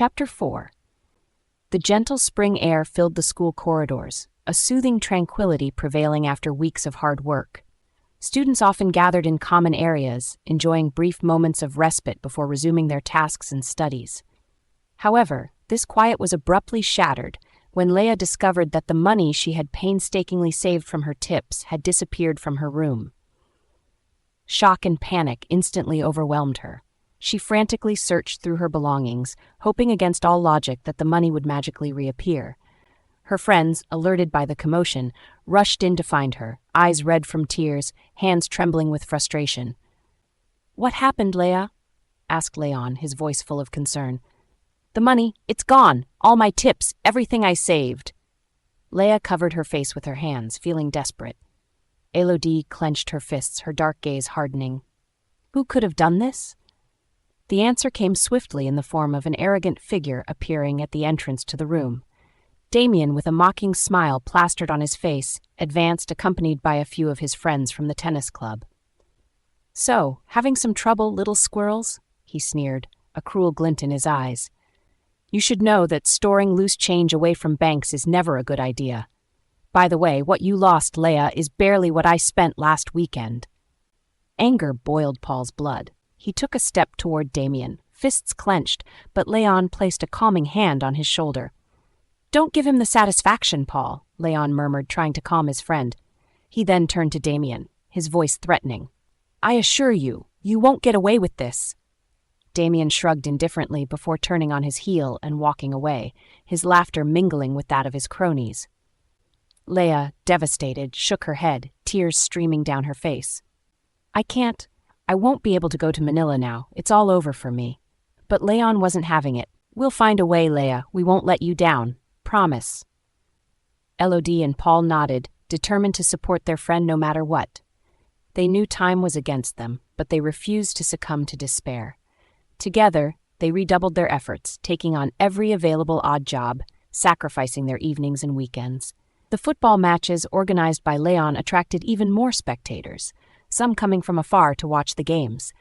Chapter 4. The gentle spring air filled the school corridors, a soothing tranquility prevailing after weeks of hard work. Students often gathered in common areas, enjoying brief moments of respite before resuming their tasks and studies. However, this quiet was abruptly shattered when Léa discovered that the money she had painstakingly saved from her tips had disappeared from her room. Shock and panic instantly overwhelmed her. She frantically searched through her belongings, hoping against all logic that the money would magically reappear. Her friends, alerted by the commotion, rushed in to find her, eyes red from tears, hands trembling with frustration. "What happened, Léa?" asked Léon, his voice full of concern. "The money, it's gone. All my tips, everything I saved." Léa covered her face with her hands, feeling desperate. Élodie clenched her fists, her dark gaze hardening. Who could have done this? The answer came swiftly in the form of an arrogant figure appearing at the entrance to the room. Damien, with a mocking smile plastered on his face, advanced accompanied by a few of his friends from the tennis club. "So, having some trouble, little squirrels?" he sneered, a cruel glint in his eyes. "You should know that storing loose change away from banks is never a good idea. By the way, what you lost, Léa, is barely what I spent last weekend." Anger boiled Paul's blood. He took a step toward Damien, fists clenched, but Léon placed a calming hand on his shoulder. "Don't give him the satisfaction, Paul," Léon murmured, trying to calm his friend. He then turned to Damien, his voice threatening. "I assure you, you won't get away with this." Damien shrugged indifferently before turning on his heel and walking away, his laughter mingling with that of his cronies. Léa, devastated, shook her head, tears streaming down her face. I won't be able to go to Manila now. It's all over for me." But Léon wasn't having it. "We'll find a way, Léa. We won't let you down. Promise." Élodie and Paul nodded, determined to support their friend no matter what. They knew time was against them, but they refused to succumb to despair. Together, they redoubled their efforts, taking on every available odd job, sacrificing their evenings and weekends. The football matches organized by Léon attracted even more spectators, some coming from afar to watch the games.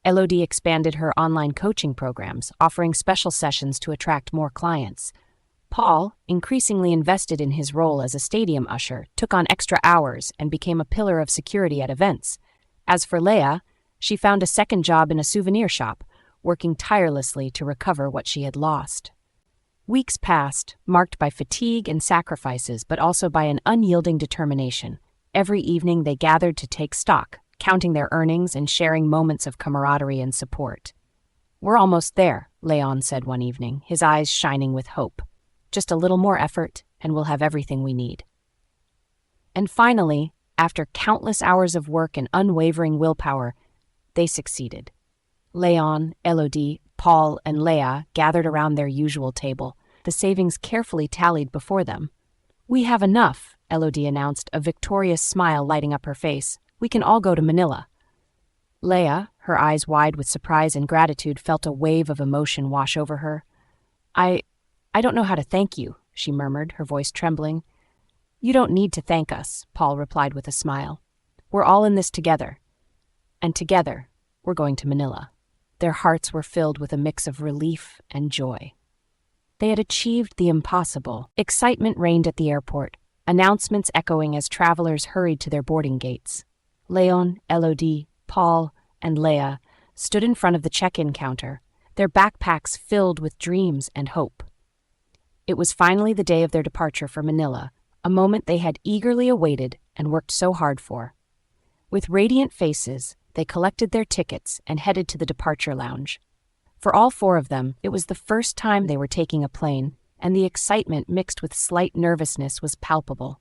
Élodie expanded her online coaching programs, offering special sessions to attract more clients. Paul, increasingly invested in his role as a stadium usher, took on extra hours and became a pillar of security at events. As for Léa, she found a second job in a souvenir shop, working tirelessly to recover what she had lost. Weeks passed, marked by fatigue and sacrifices, but also by an unyielding determination. Every evening they gathered to take stock, counting their earnings and sharing moments of camaraderie and support. "We're almost there," Léon said one evening, his eyes shining with hope. "Just a little more effort, and we'll have everything we need." And finally, after countless hours of work and unwavering willpower, they succeeded. Léon, Élodie, Paul, and Léa gathered around their usual table, the savings carefully tallied before them. "We have enough," Élodie announced, a victorious smile lighting up her face. "We can all go to Manila." Léa, her eyes wide with surprise and gratitude, felt a wave of emotion wash over her. I don't know how to thank you," she murmured, her voice trembling. "You don't need to thank us," Paul replied with a smile. "We're all in this together. And together, we're going to Manila." Their hearts were filled with a mix of relief and joy. They had achieved the impossible. Excitement reigned at the airport, announcements echoing as travelers hurried to their boarding gates. Léon, Élodie, Paul, and Léa stood in front of the check-in counter, their backpacks filled with dreams and hope. It was finally the day of their departure for Manila, a moment they had eagerly awaited and worked so hard for. With radiant faces, they collected their tickets and headed to the departure lounge. For all four of them, it was the first time they were taking a plane, and the excitement mixed with slight nervousness was palpable.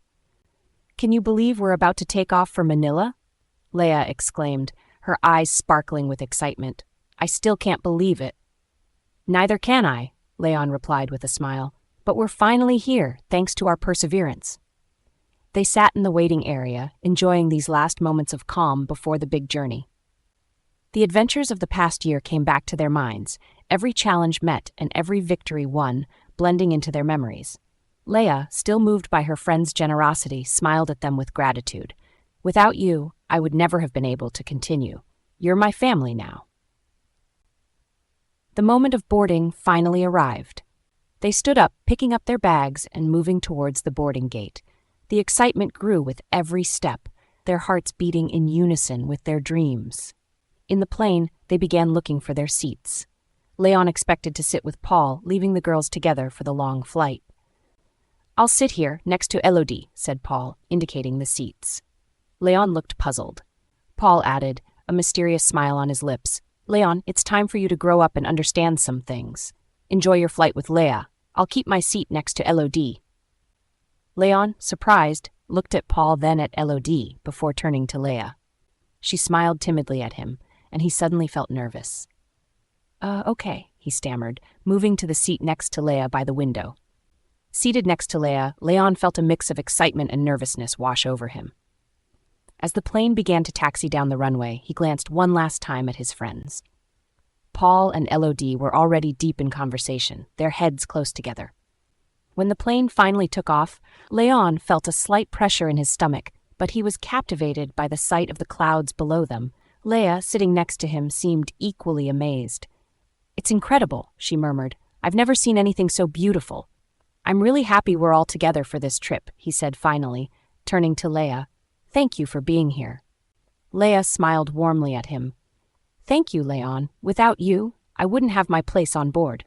"Can you believe we're about to take off for Manila?" Léa exclaimed, her eyes sparkling with excitement. "I still can't believe it." "Neither can I," Léon replied with a smile. "But we're finally here, thanks to our perseverance." They sat in the waiting area, enjoying these last moments of calm before the big journey. The adventures of the past year came back to their minds, every challenge met and every victory won, blending into their memories. Léa, still moved by her friend's generosity, smiled at them with gratitude. "Without you, I would never have been able to continue. You're my family now." The moment of boarding finally arrived. They stood up, picking up their bags and moving towards the boarding gate. The excitement grew with every step, their hearts beating in unison with their dreams. In the plane, they began looking for their seats. Léon expected to sit with Paul, leaving the girls together for the long flight. "I'll sit here, next to Elodie," said Paul, indicating the seats. Léon looked puzzled. Paul added, a mysterious smile on his lips, "Léon, it's time for you to grow up and understand some things. Enjoy your flight with Léa. I'll keep my seat next to Elodie." Léon, surprised, looked at Paul, then at Elodie, before turning to Léa. She smiled timidly at him, and he suddenly felt nervous. Okay," he stammered, moving to the seat next to Léa by the window. Seated next to Léa, Léon felt a mix of excitement and nervousness wash over him. As the plane began to taxi down the runway, he glanced one last time at his friends. Paul and Elodie were already deep in conversation, their heads close together. When the plane finally took off, Léon felt a slight pressure in his stomach, but he was captivated by the sight of the clouds below them. Léa, sitting next to him, seemed equally amazed. "It's incredible," she murmured. "I've never seen anything so beautiful." "I'm really happy we're all together for this trip," he said finally, turning to Léa. "Thank you for being here." Léa smiled warmly at him. "Thank you, Léon. Without you, I wouldn't have my place on board."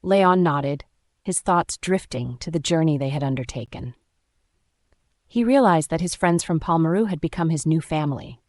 Léon nodded, his thoughts drifting to the journey they had undertaken. He realized that his friends from Palmaru had become his new family.